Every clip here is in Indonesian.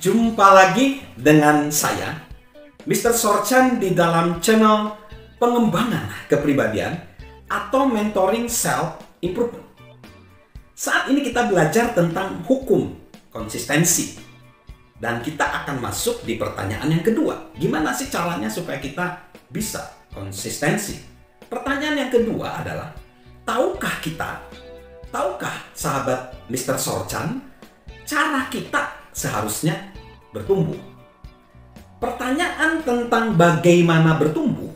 Jumpa lagi dengan saya, Mr. Sorchan, di dalam channel pengembangan kepribadian atau mentoring self improvement. Saat ini kita belajar tentang hukum konsistensi, dan kita akan masuk di pertanyaan yang kedua. Gimana sih caranya supaya kita bisa konsistensi? Pertanyaan yang kedua adalah, tahukah sahabat Mr. Sorchan, cara kita seharusnya bertumbuh? Pertanyaan tentang bagaimana bertumbuh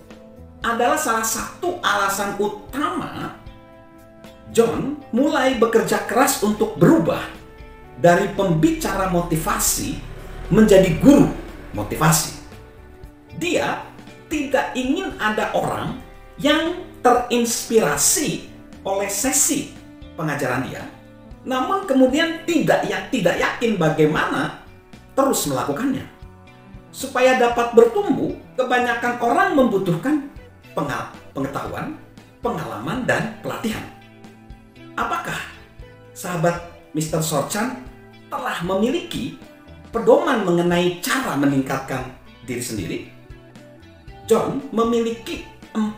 adalah salah satu alasan utama John mulai bekerja keras untuk berubah dari pembicara motivasi menjadi guru motivasi. Dia tidak ingin ada orang yang terinspirasi oleh sesi pengajaran dia, namun kemudian tidak yakin bagaimana terus melakukannya. Supaya dapat bertumbuh, kebanyakan orang membutuhkan pengetahuan, pengalaman, dan pelatihan. Apakah sahabat Mr. Sorchan telah memiliki pedoman mengenai cara meningkatkan diri sendiri? John memiliki 4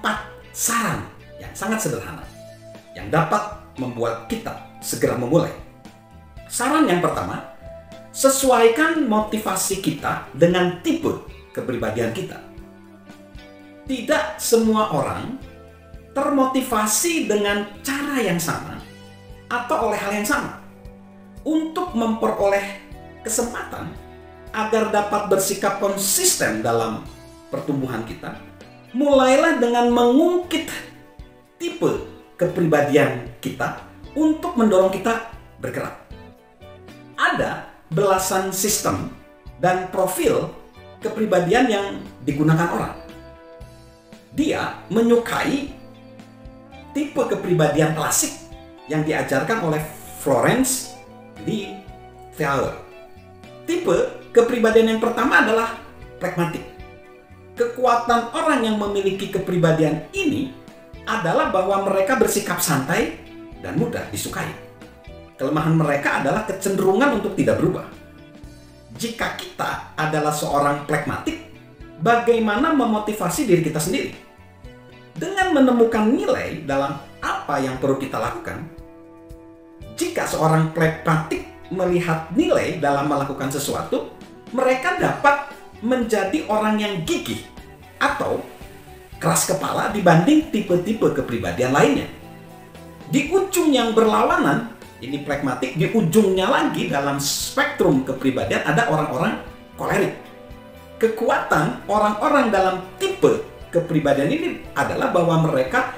saran yang sangat sederhana yang dapat membuat kita segera memulai. Saran yang pertama, sesuaikan motivasi kita dengan tipe kepribadian kita. Tidak semua orang termotivasi dengan cara yang sama atau oleh hal yang sama. Untuk memperoleh kesempatan agar dapat bersikap konsisten dalam pertumbuhan kita, mulailah dengan mengungkit tipe kepribadian kita untuk mendorong kita bergerak. Ada belasan sistem dan profil kepribadian yang digunakan orang. Dia menyukai tipe kepribadian klasik yang diajarkan oleh Florence D. Thaler. Tipe kepribadian yang pertama adalah pragmatik. Kekuatan orang yang memiliki kepribadian ini adalah bahwa mereka bersikap santai dan mudah disukai. Kelemahan mereka adalah kecenderungan untuk tidak berubah. Jika kita adalah seorang pragmatik, bagaimana memotivasi diri kita sendiri? Dengan menemukan nilai dalam apa yang perlu kita lakukan. Jika seorang pragmatik melihat nilai dalam melakukan sesuatu, mereka dapat menjadi orang yang gigih atau keras kepala dibanding tipe-tipe kepribadian lainnya. Di ujung yang berlawanan, ini pragmatik, di ujungnya lagi dalam spektrum kepribadian ada orang-orang kolerik. Kekuatan orang-orang dalam tipe kepribadian ini adalah bahwa mereka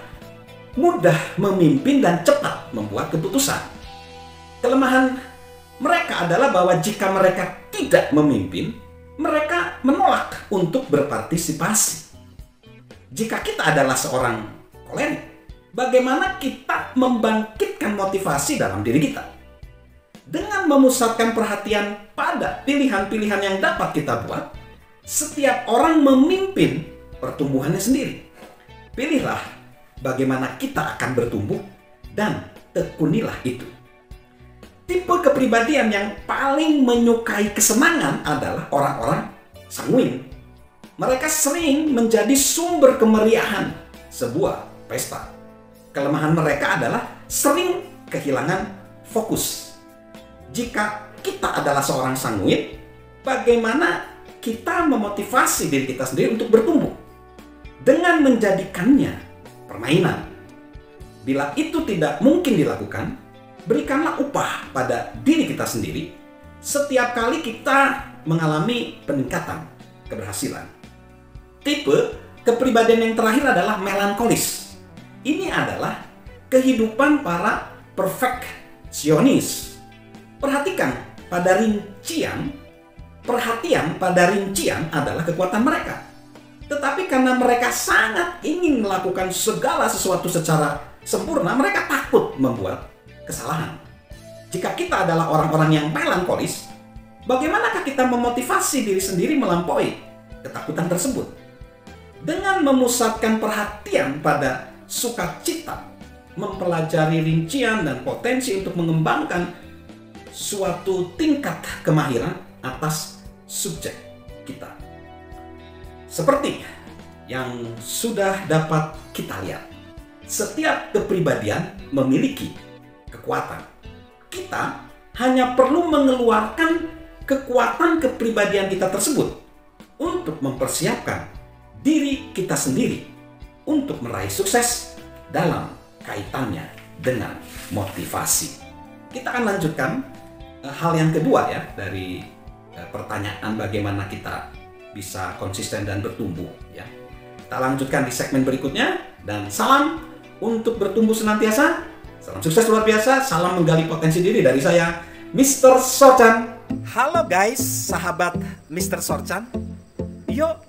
mudah memimpin dan cepat membuat keputusan. Kelemahan mereka adalah bahwa jika mereka tidak memimpin, mereka menolak untuk berpartisipasi. Jika kita adalah seorang kolerik, bagaimana kita membangkitkan motivasi dalam diri kita? Dengan memusatkan perhatian pada pilihan-pilihan yang dapat kita buat, setiap orang memimpin pertumbuhannya sendiri. Pilihlah bagaimana kita akan bertumbuh dan tekunilah itu. Tipe kepribadian yang paling menyukai kesenangan adalah orang-orang sanguin. Mereka sering menjadi sumber kemeriahan sebuah pesta. Kelemahan mereka adalah sering kehilangan fokus. Jika kita adalah seorang sanguin, bagaimana kita memotivasi diri kita sendiri untuk bertumbuh? Dengan menjadikannya permainan. Bila itu tidak mungkin dilakukan, berikanlah upah pada diri kita sendiri setiap kali kita mengalami peningkatan keberhasilan. Tipe kepribadian yang terakhir adalah melankolis. Ini adalah kehidupan para perfeksionis. Perhatian pada rincian adalah kekuatan mereka. Tetapi karena mereka sangat ingin melakukan segala sesuatu secara sempurna, mereka takut membuat kesalahan. Jika kita adalah orang-orang yang melankolis, bagaimanakah kita memotivasi diri sendiri melampaui ketakutan tersebut? Dengan memusatkan perhatian pada sukacita, mempelajari rincian dan potensi untuk mengembangkan suatu tingkat kemahiran atas subjek kita. Seperti yang sudah dapat kita lihat, setiap kepribadian memiliki kekuatan. Kita hanya perlu mengeluarkan kekuatan kepribadian kita tersebut untuk mempersiapkan diri kita sendiri untuk meraih sukses dalam kaitannya dengan motivasi. Kita akan lanjutkan hal yang kedua ya dari pertanyaan bagaimana kita bisa konsisten dan bertumbuh ya. Kita lanjutkan di segmen berikutnya, dan salam untuk bertumbuh senantiasa. Salam sukses luar biasa, salam menggali potensi diri dari saya, Mr. Sorchan. Halo guys, sahabat Mr. Sorchan. Yuk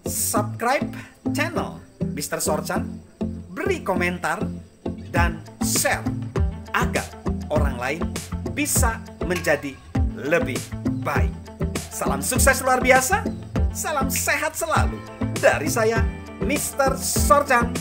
subscribe channel Mr. Sorchan, beri komentar dan share agar orang lain bisa menjadi lebih baik. Salam sukses luar biasa, salam sehat selalu dari saya, Mr. Sorchan.